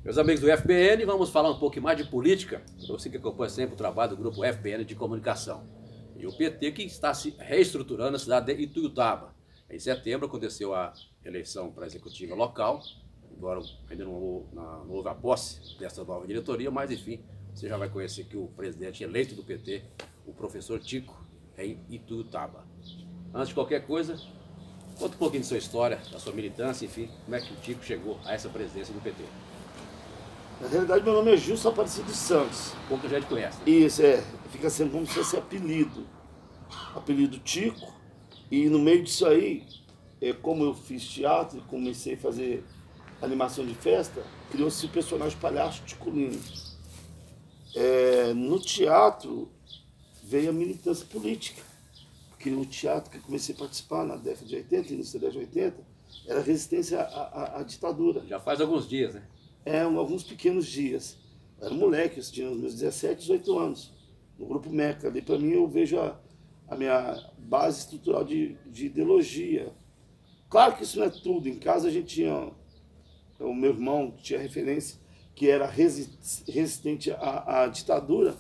Meus amigos do FBN, vamos falar um pouco mais de política, para você que acompanha sempre o trabalho do grupo FBN de comunicação. E o PT que está se reestruturando na cidade de Ituiutaba. Em setembro aconteceu a eleição para a executiva local, embora ainda não houve a posse dessa nova diretoria, mas enfim, você já vai conhecer que o presidente eleito do PT, o professor Tico, é em Ituiutaba. Antes de qualquer coisa, conta um pouquinho de sua história, da sua militância, enfim, como é que o Tico chegou a essa presidência do PT. Na realidade, meu nome é Gilson Aparecido Santos. Pouca gente conhece. Né? Isso, fica sendo como se fosse apelido. Apelido Tico. E no meio disso aí, como eu fiz teatro e comecei a fazer animação de festa, criou-se o personagem Palhaço Ticolino. No teatro veio a militância política. Porque o teatro que eu comecei a participar na década de 80, início da década de 80, era resistência à ditadura. Já faz alguns dias, né? Alguns pequenos dias. Eu era moleque, eu tinha os meus 17, 18 anos. No Grupo Meca, ali para mim eu vejo a minha base estrutural de ideologia. Claro que isso não é tudo. Em casa a gente tinha, o meu irmão tinha referência, que era resistente à ditadura.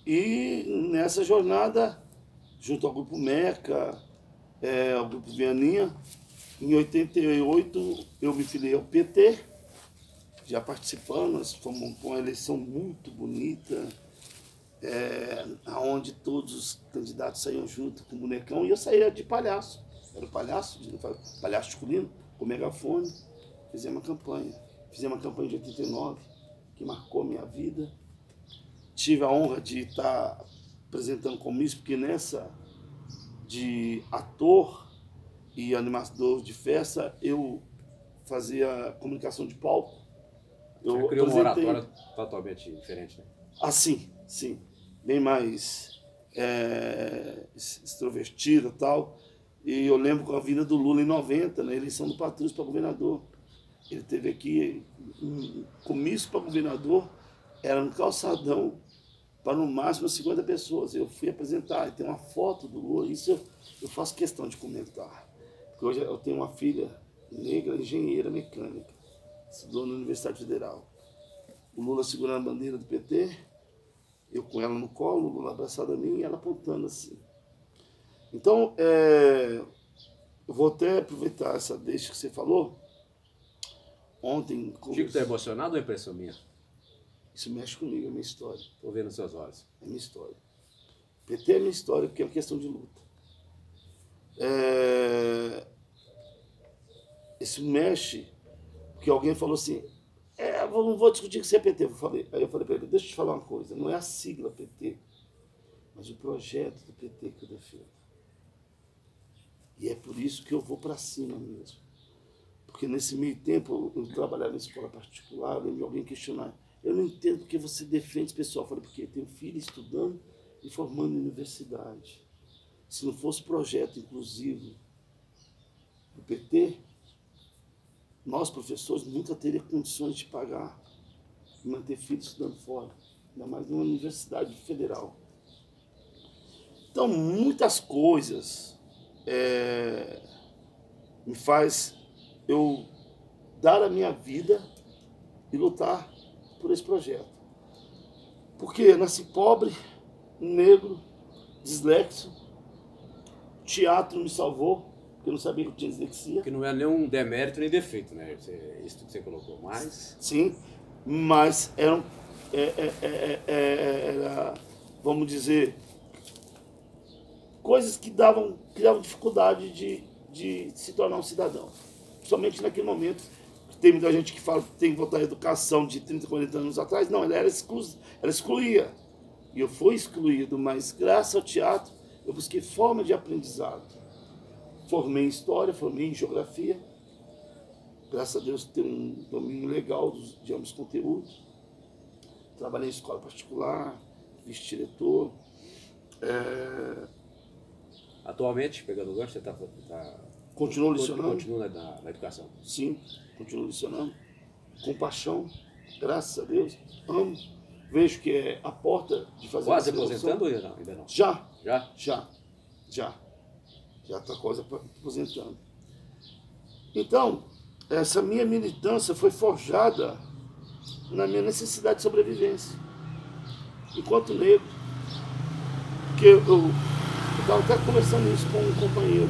E nessa jornada, junto ao Grupo Meca, ao Grupo Vianinha, em 88 eu me filiei ao PT, já participando, nós fomos com uma eleição muito bonita, onde todos os candidatos saíam junto com o bonecão, e eu saía de palhaço. Era o palhaço Ticolino, com megafone. Fizemos uma campanha de 89, que marcou minha vida. Tive a honra de estar apresentando comício, porque nessa de ator e animador de festa, eu fazia comunicação de palco. Você criou uma oratória totalmente diferente, né? Sim. Bem mais extrovertida e tal. E eu lembro com a vinda do Lula em 90, na eleição do Patrus para governador. Ele teve aqui um comício para governador, era no calçadão, para no máximo 50 pessoas. Eu fui apresentar, e tem uma foto do Lula, isso eu faço questão de comentar. Porque hoje eu tenho uma filha negra, engenheira mecânica, estudou na Universidade Federal. O Lula segurando a bandeira do PT, eu com ela no colo, o Lula abraçado a mim e ela apontando assim. Então, eu vou até aproveitar essa deixa que você falou. Ontem... O Tico está emocionado ou é impressão minha? Isso mexe comigo, é minha história. Estou vendo nos seus olhos. É minha história. PT é minha história porque é uma questão de luta. Isso mexe porque alguém falou assim, não vou discutir com você é PT. Aí eu falei para ele, deixa eu te falar uma coisa, não é a sigla PT, mas o projeto do PT que eu defendo. E é por isso que eu vou para cima mesmo. Porque nesse meio tempo eu trabalhava em escola particular, eu lembro de alguém questionar, eu não entendo porque você defende esse pessoal. Eu falei, porque tem um filho estudando e formando em universidade. Se não fosse projeto inclusivo do PT, nós, professores, nunca teríamos condições de pagar e manter filhos estudando fora, ainda mais numa universidade federal. Então, muitas coisas me faz eu dar a minha vida e lutar por esse projeto. Porque eu nasci pobre, negro, dislexo, teatro me salvou, porque eu não sabia que eu tinha dislexia. Que não é nenhum demérito nem defeito, né? Isso que você colocou, mas... Sim, mas era, vamos dizer, coisas que criavam dificuldade de se tornar um cidadão. Somente naquele momento, tem muita gente que fala que tem que voltar à educação de 30, 40 anos atrás. Não, ela excluía. E eu fui excluído, mas graças ao teatro eu busquei forma de aprendizado. Formei em História, formei em Geografia. Graças a Deus tenho um domínio legal de ambos os conteúdos. Trabalhei em escola particular, vice-diretor. Atualmente, pegando o gancho, você está... Continuo lecionando. Continua na educação. Sim, continuo lecionando. Com paixão, graças a Deus. Amo. Vejo que é a porta de fazer... Quase aposentando ou ainda não? Já. Já está quase aposentando. Então, essa minha militância foi forjada na minha necessidade de sobrevivência, enquanto negro. Porque eu estava até conversando isso com um companheiro.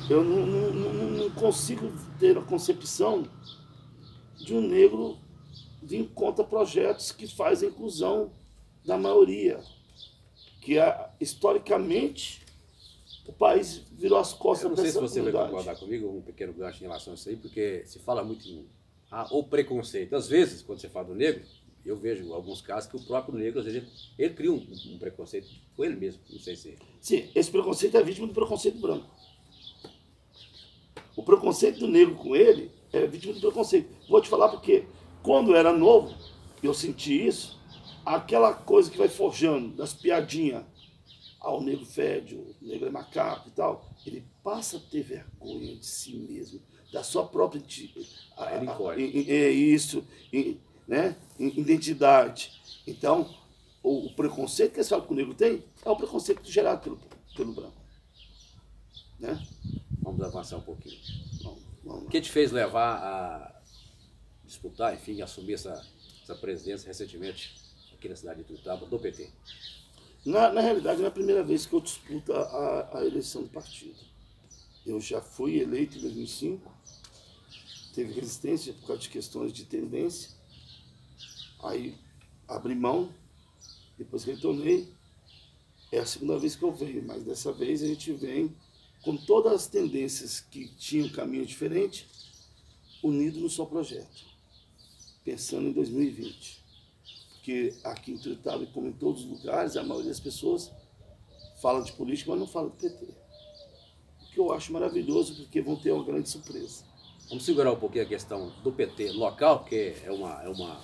Eu não consigo ter a concepção de um negro vir contra projetos que fazem a inclusão da maioria, que historicamente o país virou as costas para essa comunidade. Eu não sei se você vai concordar comigo, um pequeno gancho em relação a isso aí, porque se fala muito em o preconceito. Às vezes, quando você fala do negro, eu vejo alguns casos que o próprio negro, às vezes, ele cria um preconceito com ele mesmo, não sei se... Sim, esse preconceito é vítima do preconceito branco. O preconceito do negro com ele é vítima do preconceito. Vou te falar porque, quando eu era novo, eu senti isso, aquela coisa que vai forjando das piadinhas, o negro fede, o negro é macaco e tal, ele passa a ter vergonha de si mesmo, da sua própria identidade. Então, o preconceito que esse falam que o negro tem é o preconceito gerado pelo branco. Né? Vamos avançar um pouquinho. O que te fez levar a disputar, enfim, assumir essa presidência recentemente aqui na cidade de Ituiutaba, do PT? Na realidade, não é a primeira vez que eu disputo a eleição do partido. Eu já fui eleito em 2005, teve resistência por causa de questões de tendência, aí abri mão, depois retornei. É a segunda vez que eu venho, mas dessa vez a gente vem com todas as tendências que tinham caminho diferente, unido no só projeto, pensando em 2020. Porque aqui em Ituiutaba, como em todos os lugares, a maioria das pessoas fala de política, mas não fala do PT. O que eu acho maravilhoso, porque vão ter uma grande surpresa. Vamos segurar um pouquinho a questão do PT local, porque é uma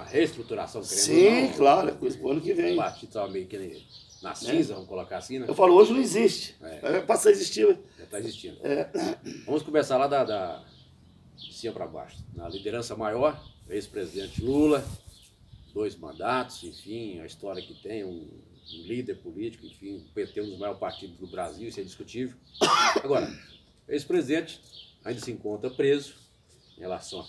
reestruturação. Sim, claro, é coisa pro ano que vem. O partido estava meio que na cinza, vamos colocar assim, né? Eu falo, hoje não existe. Passa a existir. Já está existindo. Vamos começar lá de cima para baixo. Na liderança maior, ex-presidente Lula, 2 mandatos, enfim, a história que tem, um líder político, enfim, o PT é um dos maiores partidos do Brasil, isso é indiscutível. Agora, o ex-presidente ainda se encontra preso em relação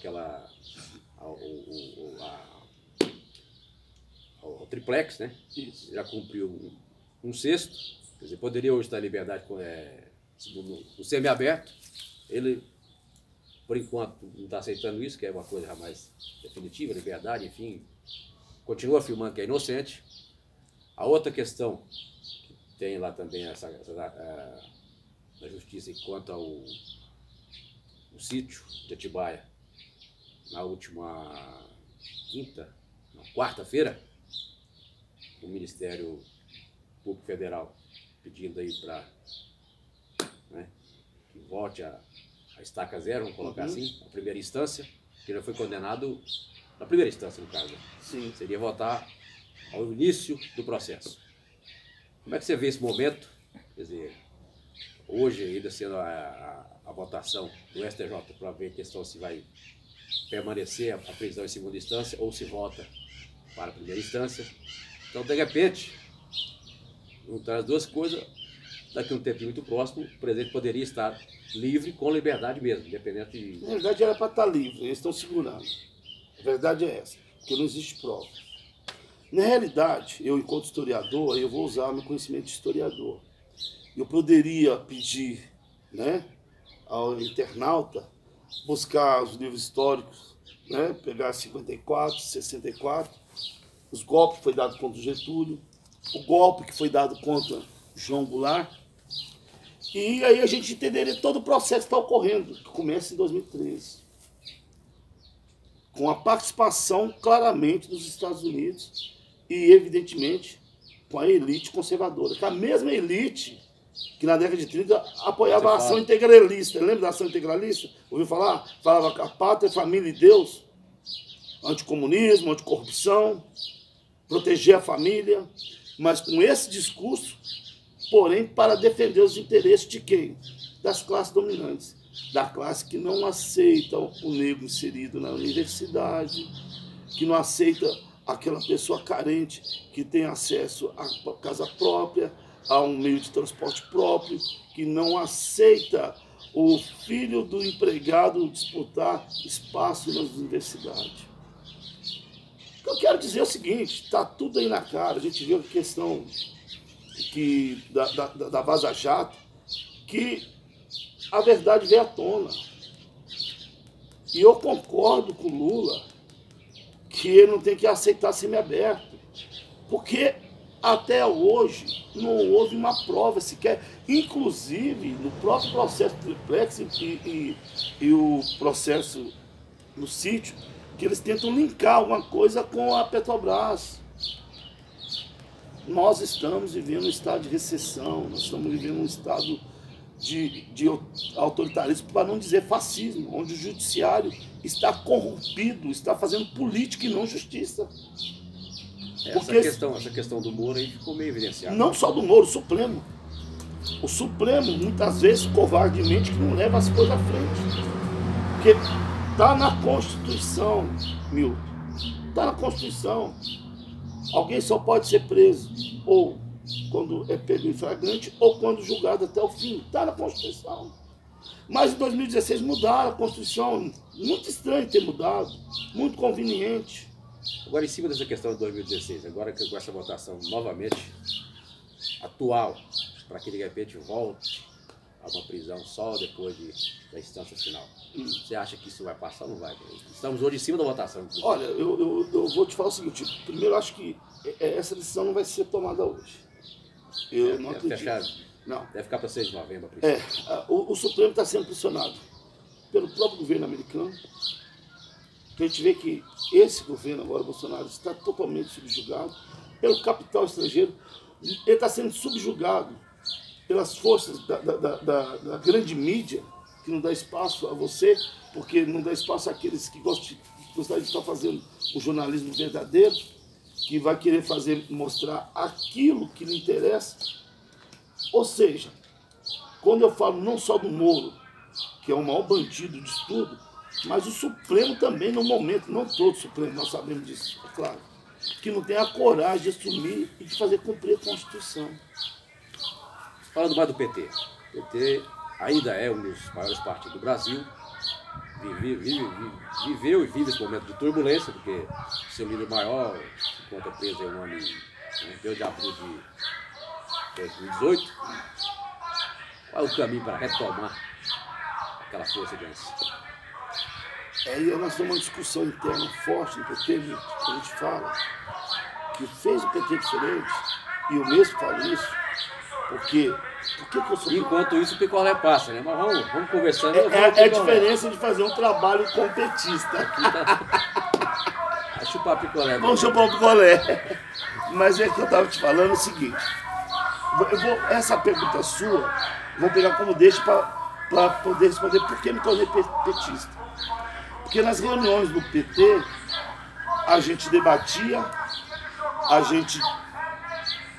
ao triplex, né? Isso. Já cumpriu um sexto, quer dizer, poderia hoje estar em liberdade no semiaberto. Ele, por enquanto, não está aceitando isso, que é uma coisa mais definitiva, liberdade, enfim, continua afirmando que é inocente. A outra questão que tem lá também da justiça quanto ao sítio de Atibaia, na última quarta-feira, o Ministério Público Federal pedindo aí para que volte a estaca zero, vamos colocar assim, a primeira instância, que já foi condenado na primeira instância, no caso. Sim. Seria votar ao início do processo. Como é que você vê esse momento? Quer dizer, hoje ainda sendo a votação do STJ para ver a questão se vai permanecer a prisão em segunda instância ou se vota para a primeira instância. Então, de repente, juntar as duas coisas, daqui a um tempo muito próximo, o presidente poderia estar livre, com liberdade mesmo, independente de... Na verdade, era para estar livre, eles estão segurando. A verdade é essa, porque não existe prova. Na realidade, eu, enquanto historiador, eu vou usar meu conhecimento de historiador. Eu poderia pedir, ao internauta buscar os livros históricos, pegar 54, 64, os golpes que foi dado contra o Getúlio, o golpe que foi dado contra João Goulart, e aí a gente entenderia todo o processo que está ocorrendo, que começa em 2013, com a participação claramente dos Estados Unidos e, evidentemente, com a elite conservadora, que é a mesma elite que na década de 30 apoiava a ação integralista. Lembra da ação integralista? Ouviu falar? Falava que a pátria, família e Deus, anticomunismo, anticorrupção, proteger a família, mas com esse discurso, porém, para defender os interesses de quem? Das classes dominantes, da classe que não aceita o negro inserido na universidade, que não aceita aquela pessoa carente que tem acesso à casa própria, a um meio de transporte próprio, que não aceita o filho do empregado disputar espaço nas universidades. O que eu quero dizer é o seguinte, está tudo aí na cara, a gente viu a questão da Vaza Jato, que a verdade veio à tona. E eu concordo com o Lula que ele não tem que aceitar semiaberto, porque até hoje não houve uma prova sequer, inclusive no próprio processo triplex e o processo no sítio, que eles tentam linkar alguma coisa com a Petrobras. Nós estamos vivendo um estado de recessão, nós estamos vivendo um estado de autoritarismo, para não dizer fascismo, onde o judiciário está corrompido, está fazendo política e não justiça. Essa questão do Moro aí ficou meio evidenciada. Não só do Moro, o Supremo. O Supremo, muitas vezes, covardemente, que não leva as coisas à frente. Porque está na Constituição, Milton. Está na Constituição. Alguém só pode ser preso ou quando é pego em flagrante ou quando julgado até o fim. Está na Constituição. Mas em 2016 mudaram a Constituição. Muito estranho ter mudado. Muito conveniente. Agora, em cima dessa questão de 2016, agora que com essa votação novamente atual, para que de repente volte a uma prisão só depois da instância final, você acha que isso vai passar ou não vai? Estamos hoje em cima da votação. Olha, eu vou te falar o seguinte, primeiro eu acho que essa decisão não vai ser tomada hoje. Eu não acredito. Não. Deve ficar para 6 de novembro a prisão. O Supremo está sendo pressionado pelo próprio governo americano. A gente vê que esse governo agora, Bolsonaro, está totalmente subjugado pelo capital estrangeiro. Ele está sendo subjugado pelas forças da grande mídia, que não dá espaço a você, porque não dá espaço àqueles que gostariam de estar fazendo o jornalismo verdadeiro, que vai querer mostrar aquilo que lhe interessa. Ou seja, quando eu falo não só do Moro, que é o maior bandido de tudo, mas o Supremo também, no momento, não todo o Supremo, nós sabemos disso, é claro, que não tem a coragem de assumir e de fazer cumprir a Constituição. Falando mais do PT. O PT ainda é um dos maiores partidos do Brasil, viveu e vive esse momento de turbulência, porque seu líder maior se encontra preso em um ano, em 1 de abril de 2018. Qual é o caminho para retomar aquela força de antes? Aí nós temos uma discussão interna forte no PT, que a gente fala que fez o PT diferente, e eu mesmo falo isso, porque por que eu sou... Enquanto isso o picolé passa, né? Mas vamos conversando. É a diferença de fazer um trabalho competista. Vai chupar picolé. Vamos chupar o picolé. Mas é que eu estava te falando o seguinte, essa pergunta sua, vou pegar como deixa para poder responder por que me tornei petista. Porque nas reuniões do PT, a gente debatia, a gente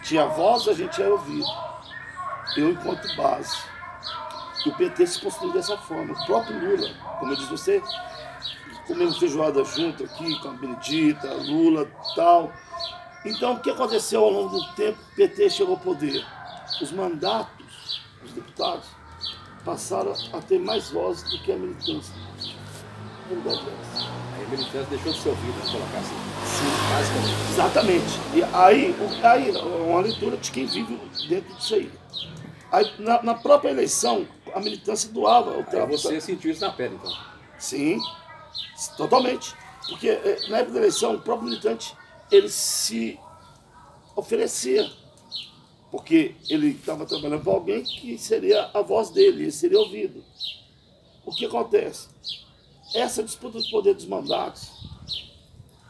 tinha voz, a gente era ouvido. Eu, enquanto base. E o PT se construiu dessa forma. O próprio Lula, como eu disse, você comemos feijoada junto aqui, com a Benedita, Lula e tal. Então, o que aconteceu ao longo do tempo? O PT chegou ao poder. Os mandatos dos deputados passaram a ter mais voz do que a militância. A militância deixou de ser ouvida, vamos colocar assim. Sim, basicamente. Exatamente. E aí uma leitura de quem vive dentro disso aí. Aí na própria eleição, a militância doava o trabalho. Você sentiu isso na pele, então? Sim, totalmente. Porque na época da eleição, o próprio militante, ele se oferecia. Porque ele estava trabalhando para alguém que seria a voz dele, ele seria ouvido. O que acontece? Essa disputa de poder dos mandatos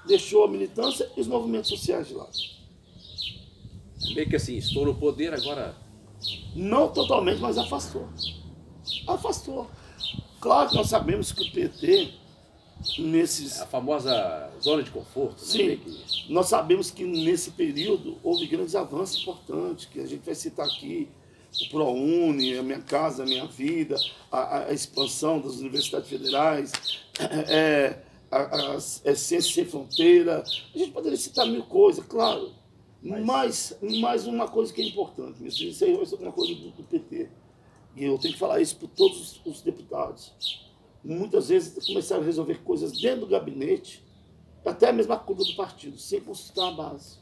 deixou a militância e os movimentos sociais de lado. Meio que assim, estourou o poder, agora... Não totalmente, mas afastou. Afastou. Claro que nós sabemos que o PT, nesses... A famosa zona de conforto. Sim, né? Nós sabemos que nesse período houve grandes avanços importantes, que a gente vai citar aqui, o ProUni, a Minha Casa, a Minha Vida, a expansão das universidades federais, a Ciência Sem Fronteira. A gente poderia citar mil coisas, claro, mas uma coisa que é importante, isso é uma coisa do PT. e eu tenho que falar isso para todos os deputados, muitas vezes começaram a resolver coisas dentro do gabinete, até mesmo a curva do partido, sem consultar a base.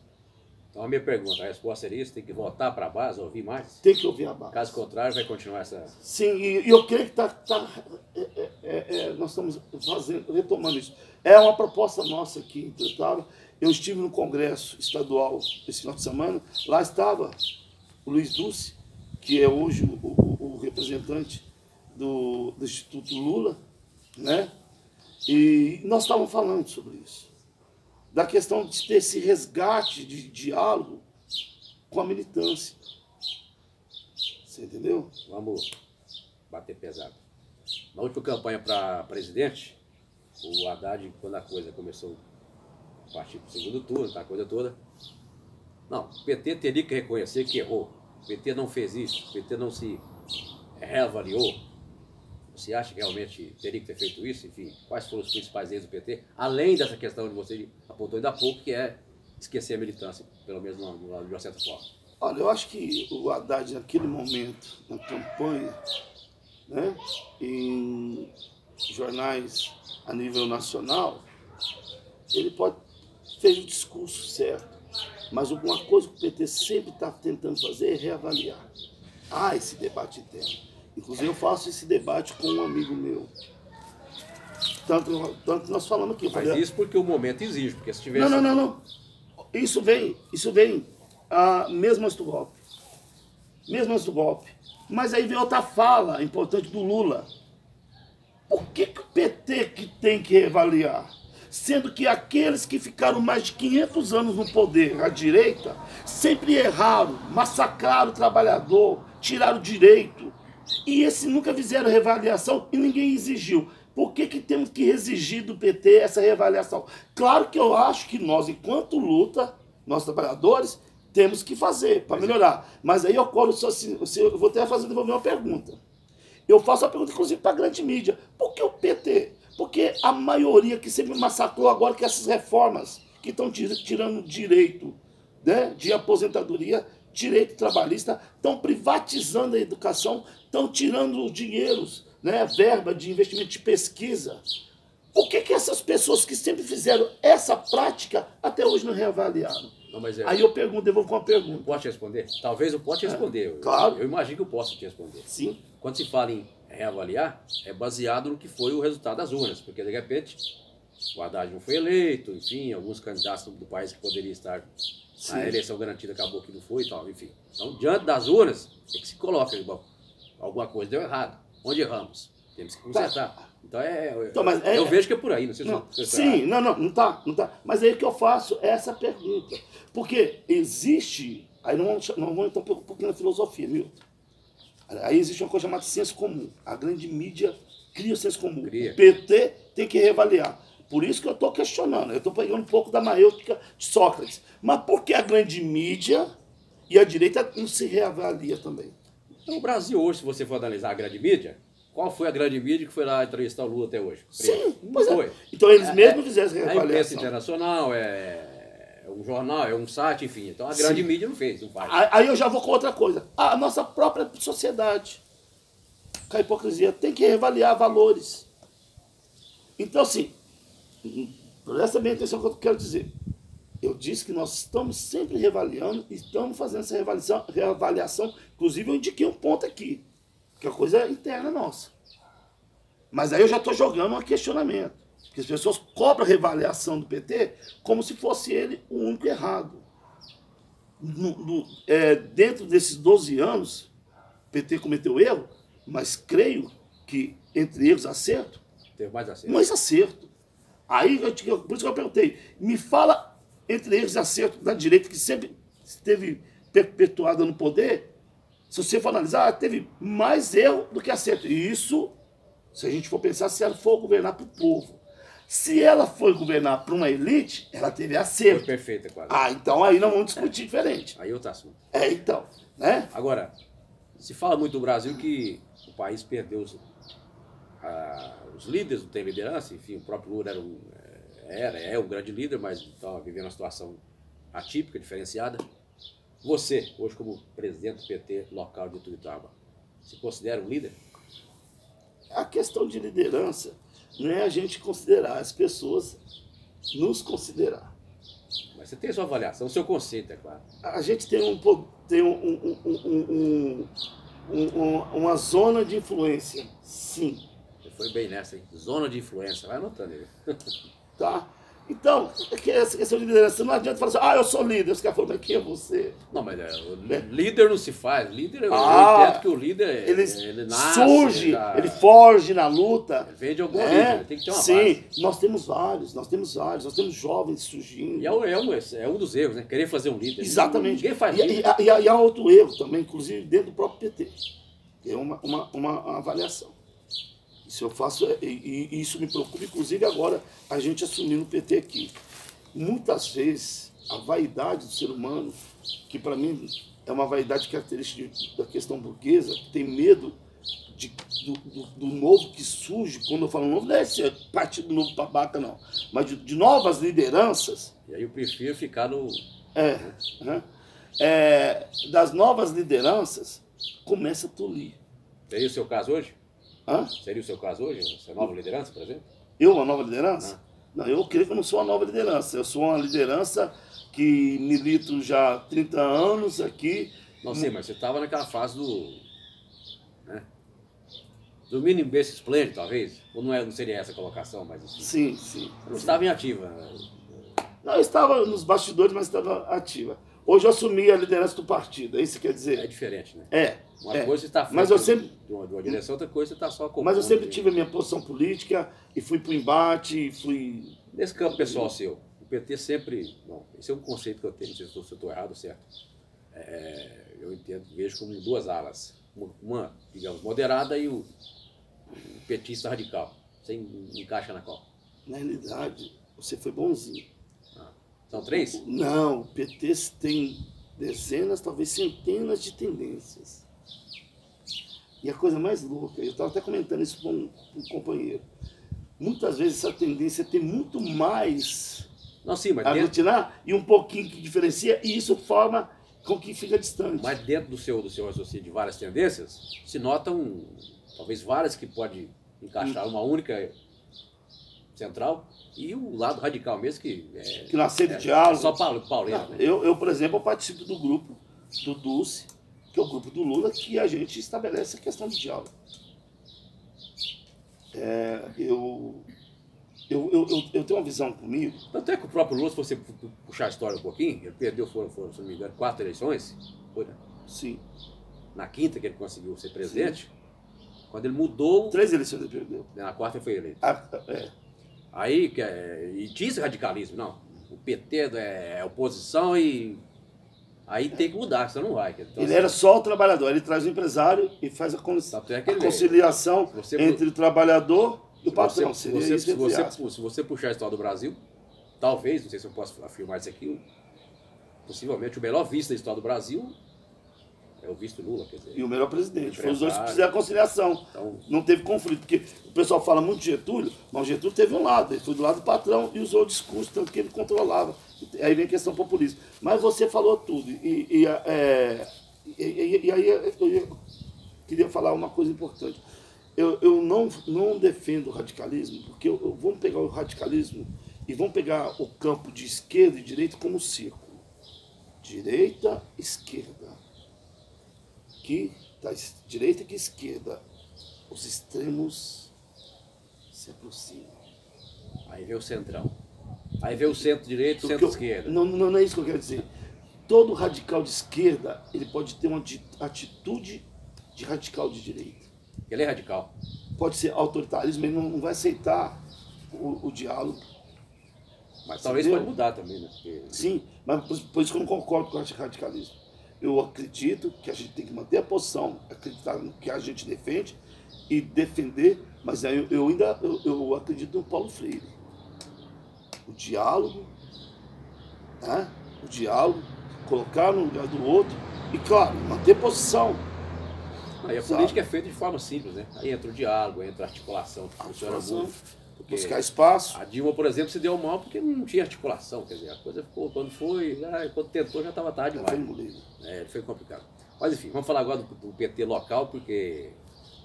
Então a minha pergunta, a resposta seria isso, tem que voltar para a base, ouvir mais? Tem que ouvir a base. Caso contrário, vai continuar essa... Sim, e eu creio que nós estamos retomando isso. É uma proposta nossa aqui em Ituiutaba. Eu estive no Congresso Estadual esse final de semana, lá estava o Luiz Dulce, que é hoje o representante do Instituto Lula, né? E nós estávamos falando sobre isso, da questão de ter esse resgate de diálogo com a militância. Você entendeu? Vamos bater pesado. Na última campanha para presidente, o Haddad, quando a coisa começou a partir do segundo turno, a coisa toda, não, o PT teria que reconhecer que errou. O PT não fez isso, o PT não se reavaliou. Você acha que realmente teria que ter feito isso? Enfim, quais foram os principais erros do PT? Além dessa questão que você apontou ainda há pouco, que é esquecer a militância, pelo menos de uma certa forma. Olha, eu acho que o Haddad, naquele momento, na campanha, né, em jornais a nível nacional, ele fez o discurso certo, mas alguma coisa que o PT sempre está tentando fazer é reavaliar. Esse debate interno. Inclusive eu faço esse debate com um amigo meu. Tanto que nós falamos aqui. Mas isso porque o momento exige, porque se tivesse... Não. Isso vem mesmo antes do golpe. Mesmo antes do golpe. Mas aí vem outra fala importante do Lula. Por que o PT que tem que reavaliar? Sendo que aqueles que ficaram mais de 500 anos no poder, a direita, sempre erraram, massacraram o trabalhador, tiraram o direito. E esses nunca fizeram reavaliação e ninguém exigiu. Por que temos que exigir do PT essa reavaliação? Claro que eu acho que nós, enquanto luta, nós trabalhadores, temos que fazer para melhorar. Mas aí ocorre, eu vou até devolver uma pergunta. Eu faço a pergunta, inclusive, para a grande mídia. Por que o PT? Porque a maioria que sempre massacrou agora que essas reformas que estão tirando direito, né, de aposentadoria, direito trabalhista, estão privatizando a educação, estão tirando dinheiros, né, verba de investimento de pesquisa. Por que essas pessoas que sempre fizeram essa prática até hoje não reavaliaram? Não, mas Aí eu devolvo com uma pergunta. Pode te responder? Talvez eu possa te responder. Claro. Eu imagino que eu possa te responder. Sim. Quando se fala em reavaliar, é baseado no que foi o resultado das urnas, porque de repente o Haddad não foi eleito, enfim, alguns candidatos do país que poderiam estar na eleição garantida acabou que não foi e tal, enfim. Então, diante das urnas, é que se coloca, bom, alguma coisa deu errado. Onde erramos? Temos que consertar. Então, eu vejo que é por aí, não sei se sim, não tá. Mas aí o que eu faço é essa pergunta. Porque existe, aí não vamos então um pouquinho na filosofia, Milton. Aí existe uma coisa chamada senso comum. A grande mídia cria o senso comum. O PT tem que reavaliar. Por isso que eu estou questionando. Eu estou pegando um pouco da maêutica de Sócrates. Mas por que a grande mídia e a direita não se reavalia também? Então, o Brasil hoje, se você for analisar a grande mídia, qual foi a grande mídia que foi lá entrevistar o Lula até hoje? Sim, pois é. Então eles mesmos fizeram essa reavaliação. A imprensa internacional, é um jornal, é um site, enfim. Então a grande mídia não fez, não faz. Aí eu já vou com outra coisa. A nossa própria sociedade, com a hipocrisia, tem que reavaliar valores. Então, assim, presta bem atenção no que eu quero dizer. Eu disse que nós estamos sempre reavaliando e estamos fazendo essa reavaliação. Inclusive, eu indiquei um ponto aqui, que é a coisa interna nossa. Mas aí eu já estou jogando um questionamento. Porque as pessoas cobram a reavaliação do PT como se fosse ele o único errado. Dentro desses 12 anos, o PT cometeu erro, mas creio que entre erros acerto, teve mais acerto. Mais acerto. Aí, por isso que eu perguntei, me fala entre erros e acerto da direita, que sempre esteve perpetuada no poder, se você for analisar, teve mais erro do que acerto. E isso, se a gente for pensar, se ela for governar para o povo. Se ela for governar para uma elite, ela teve acerto. Foi perfeita, quase. Então aí não vamos discutir diferente. Aí outro assunto. Então, né? Agora, se fala muito do Brasil que o país perdeu os líderes, não tem liderança, enfim, o próprio Lula é um grande líder, mas está vivendo uma situação atípica, diferenciada. Você, hoje como presidente do PT local de Ituiutaba, se considera um líder? A questão de liderança não é a gente considerar, as pessoas nos considerar. Mas você tem sua avaliação, o seu conceito, é claro. A gente tem uma zona de influência, sim. Você foi bem nessa, hein? Zona de influência, vai anotando aí. Tá? Então, essa questão de liderança, não adianta falar assim, eu sou líder. Os caras falam, mas quem é você? Não, mas líder não se faz. Líder, eu entendo que o líder, ele nasce, surge, ele foge na luta. Ele vem de algum líder, tem que ter uma base. Sim, nós temos vários jovens surgindo. E é um dos erros, né? Querer fazer um líder. Exatamente. Ninguém faz líder. E há outro erro também, inclusive dentro do próprio PT. É uma avaliação. Isso eu faço, e isso me preocupa, inclusive agora a gente assumindo o PT aqui. Muitas vezes a vaidade do ser humano, que para mim é uma vaidade característica da questão burguesa, que tem medo do novo que surge. Quando eu falo novo, não é esse partido novo babaca, não, mas de novas lideranças. E aí eu prefiro ficar no... Das novas lideranças, começa a tolir. Seria o seu caso hoje? Hã? Seria o seu caso hoje? Você é nova liderança, por exemplo? Eu, uma nova liderança? Não, eu creio que eu não sou uma nova liderança. Eu sou uma liderança que milito já há 30 anos aqui. Não sei, mas você estava naquela fase do mínimo base esplêndido, talvez? Ou não seria essa a colocação, mas assim, sim. Você não estava em ativa. Não, eu estava nos bastidores, mas estava ativa. Hoje eu assumi a liderança do partido, é isso que quer dizer? É diferente, né? Uma coisa você está mas eu sempre de uma direção, outra coisa você está só Mas eu sempre tive a minha posição política e fui para o embate, Nesse campo pessoal seu, o PT sempre... Bom, esse é um conceito que eu tenho, não sei se eu estou errado ou certo. Eu entendo, vejo como duas alas. Uma, digamos, moderada e o petista radical. Você encaixa na qual? Na realidade, você foi bonzinho. São três? Não, o PT tem dezenas, talvez centenas de tendências. E a coisa mais louca, eu estava até comentando isso com um companheiro, muitas vezes essa tendência tem muito mais aglutinar e um pouquinho que diferencia, e isso forma com que fica distante. Mas dentro do seu raciocínio de várias tendências, se notam talvez várias que pode encaixar uma única central, e o lado radical mesmo, que nasceu de diálogo. Só Paulino, né? Eu, por exemplo, participo do grupo do Dulce, que é o grupo do Lula, que a gente estabelece a questão de diálogo. Eu tenho uma visão comigo. Tanto é que o próprio Lula, se você puxar a história um pouquinho, ele perdeu, se não me engano, 4 eleições, foi, né? Sim. Na quinta que ele conseguiu ser presidente, quando ele mudou... 3 eleições ele perdeu. Na quarta ele foi eleito. Aí, e tinha esse radicalismo, não, o PT é oposição e aí tem que mudar, senão não vai. Então, ele era só o trabalhador, ele traz o empresário e faz a conciliação entre o trabalhador e o patrão. Se você puxar a história do Brasil, talvez, não sei se eu posso afirmar isso aqui, possivelmente o melhor vice da história do Brasil é o vice Lula, quer dizer. E o melhor presidente. Foi os dois que fizeram a conciliação. Então, não teve conflito. Porque o pessoal fala muito de Getúlio, mas o Getúlio teve um lado. Ele foi do lado do patrão e usou o discurso, tanto que ele controlava. Aí vem a questão populista. Mas você falou tudo. E aí eu queria falar uma coisa importante. Eu não defendo o radicalismo, porque vamos pegar o radicalismo e vamos pegar o campo de esquerda e direita como um círculo. Direita, esquerda. Da direita e esquerda, os extremos se aproximam. Aí vem o centrão. Aí vem o centro-direita e o centro-esquerda. Não é isso que eu quero dizer. Todo radical de esquerda, ele pode ter uma atitude de radical de direita. Ele é radical. Pode ser autoritarismo, ele não vai aceitar o diálogo. Mas talvez pode mudar também, né? Porque... Sim, mas por isso que eu não concordo com o radicalismo. Eu acredito que a gente tem que manter a posição, acreditar no que a gente defende e defender, mas eu acredito no Paulo Freire. O diálogo, né? O diálogo, colocar no lugar do outro e, claro, manter posição. Aí a política é feita de forma simples, né? Aí entra o diálogo, entra a articulação, que funciona muito. Buscar espaço. A Dilma, por exemplo, se deu mal porque não tinha articulação, quer dizer, a coisa ficou, quando tentou já estava tarde demais. Foi complicado. Mas enfim, vamos falar agora do PT local, porque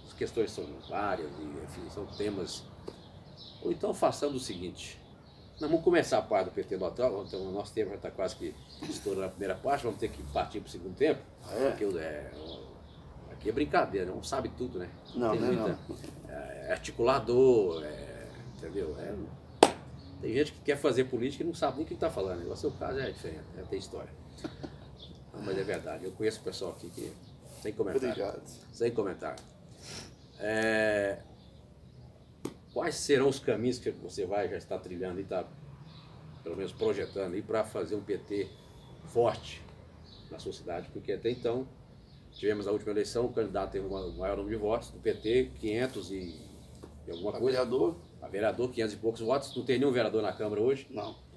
as questões são várias e enfim, são temas. Ou então façamos o seguinte, nós vamos começar a parte do PT local, então o nosso tempo já está quase que estourando a primeira parte, vamos ter que partir para o segundo tempo, porque aqui é brincadeira, não sabe tudo, né? Não, tem não, muita, não. É articulador, entendeu? Tem gente que quer fazer política e não sabe nem o que está falando, o seu caso é diferente, tem história. Não, mas é verdade, eu conheço o pessoal aqui que, sem comentário. Obrigado. Sem comentário. Quais serão os caminhos que você já está trilhando e está, pelo menos, projetando aí para fazer um PT forte na sua cidade? Porque até então, tivemos a última eleição, o candidato teve o maior número de votos, do PT, 500 e alguma coisa. Vereador? A vereador, 500 e poucos votos, não tem nenhum vereador na Câmara hoje. Não.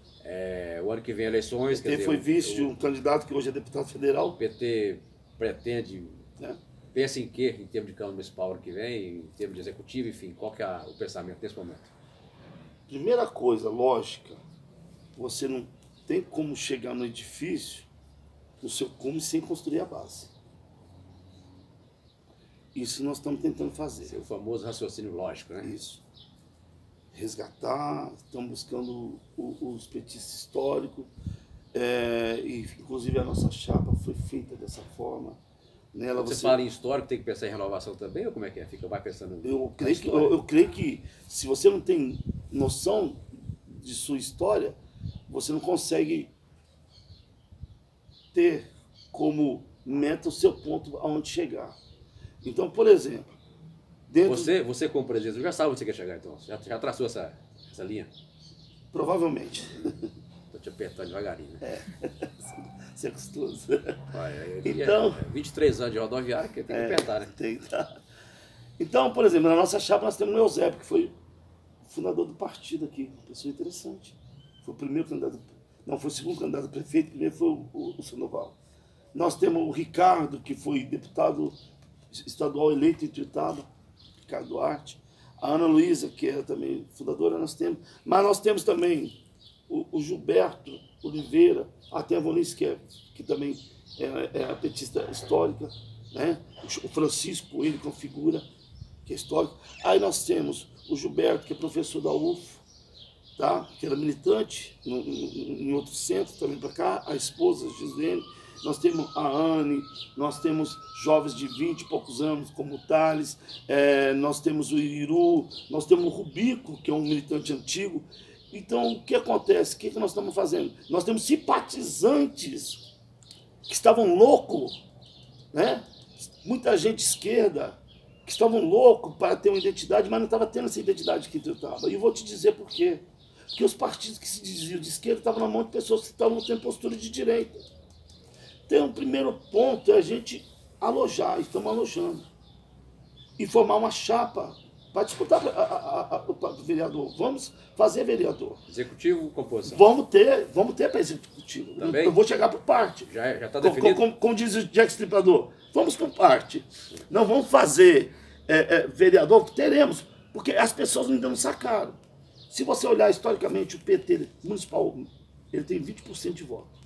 O ano que vem eleições. Ele foi vice de um candidato que hoje é deputado federal. O PT pretende... Pensa em quê, em termos de Câmara Municipal ano que vem, em termos de executivo, enfim, qual que é o pensamento nesse momento? Primeira coisa, lógica, você não tem como chegar no edifício no seu cume sem construir a base. Isso nós estamos tentando fazer. Esse é o famoso raciocínio lógico, né? Isso. Resgatar, estamos buscando os petistas históricos, e inclusive a nossa chapa foi feita dessa forma. Nela você fala em histórico, tem que pensar em renovação também, ou como é que é? Vai pensando eu creio que se você não tem noção de sua história, você não consegue ter como meta o seu ponto aonde chegar. Então, por exemplo, Você como presidente, já sabe onde você quer chegar, então? Já traçou essa linha? Provavelmente. Estou te apertando devagarinho, né? Isso é gostoso. Então, 23 anos de rodoviária, que tem que apertar, né? Tem que dar. Então, por exemplo, na nossa chapa nós temos o Eusébio, que foi o fundador do partido aqui. Uma pessoa interessante. Foi o primeiro candidato, não, foi o segundo candidato a prefeito, primeiro foi o Sandoval. Nós temos o Ricardo, que foi deputado estadual eleito em Ituiutaba, Ricardo Duarte. A Ana Luísa, que é também fundadora, nós temos. Mas nós temos também o Gilberto Oliveira, até a Vonice, que também é a petista histórica, né? O Francisco Coelho, que é uma figura que é histórica. Aí nós temos o Gilberto, que é professor da UF, tá? Que era militante em outro centro, também para cá, a esposa Gislene. Nós temos a Anne, nós temos jovens de 20 e poucos anos, como o Thales, nós temos o Iru, nós temos o Rubico, que é um militante antigo. Então, o que acontece? O que nós estamos fazendo? Nós temos simpatizantes que estavam loucos, né? Muita gente esquerda, que estavam loucos para ter uma identidade, mas não estava tendo essa identidade que eu estava. E eu vou te dizer por quê. Porque os partidos que se diziam de esquerda estavam na mão de pessoas que estavam tendo postura de direita. Então, o primeiro ponto é a gente alojar, estamos alojando, e formar uma chapa para disputar o vereador. Vamos fazer vereador. Executivo, composição. Vamos ter para executivo. Também? Eu vou chegar para parte. Já está definido? Como diz o Jack Stripador, vamos por parte. Não vamos fazer vereador, teremos, porque as pessoas ainda não sacaram. Se você olhar historicamente, o PT municipal, ele tem 20% de voto.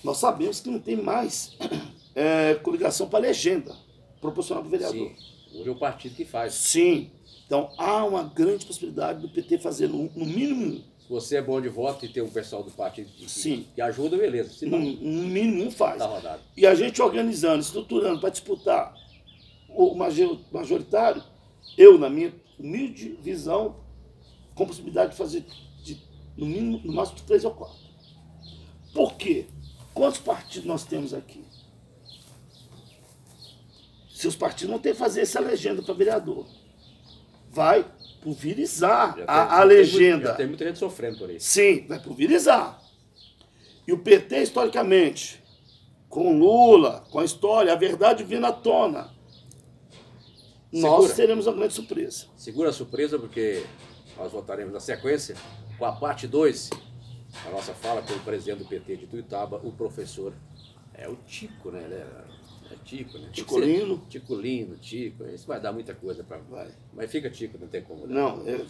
Nós sabemos que não tem mais coligação para legenda, proporcional para o vereador. Sim, hoje é o partido que faz. Sim. Então, há uma grande possibilidade do PT fazer, no mínimo... Se você é bom de voto e tem um pessoal do partido que ajuda, beleza. Se não, no mínimo faz. Tá rodado. E a gente organizando, estruturando para disputar o majoritário, eu, na minha humilde visão, com possibilidade de fazer, no mínimo, no máximo, 3 ou 4. Por quê? Quantos partidos nós temos aqui? Seus partidos não têm que fazer essa legenda para vereador. Vai pulverizar a legenda. Já tem muita gente sofrendo por isso. Sim, vai pulverizar. E o PT, historicamente, com Lula, com a história, a verdade vindo à tona, nós teremos uma grande surpresa. Segura a surpresa, porque nós votaremos na sequência com a parte 2. A nossa fala com o presidente do PT de Ituiutaba, o professor, o Tico, né? Tico, né? Ticolino. Ticolino, Tico. Isso vai dar muita coisa para. Mas fica Tico, não tem como. Não, é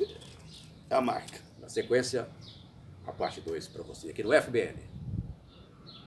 a marca. Na sequência, a parte 2 para você, aqui no FBN.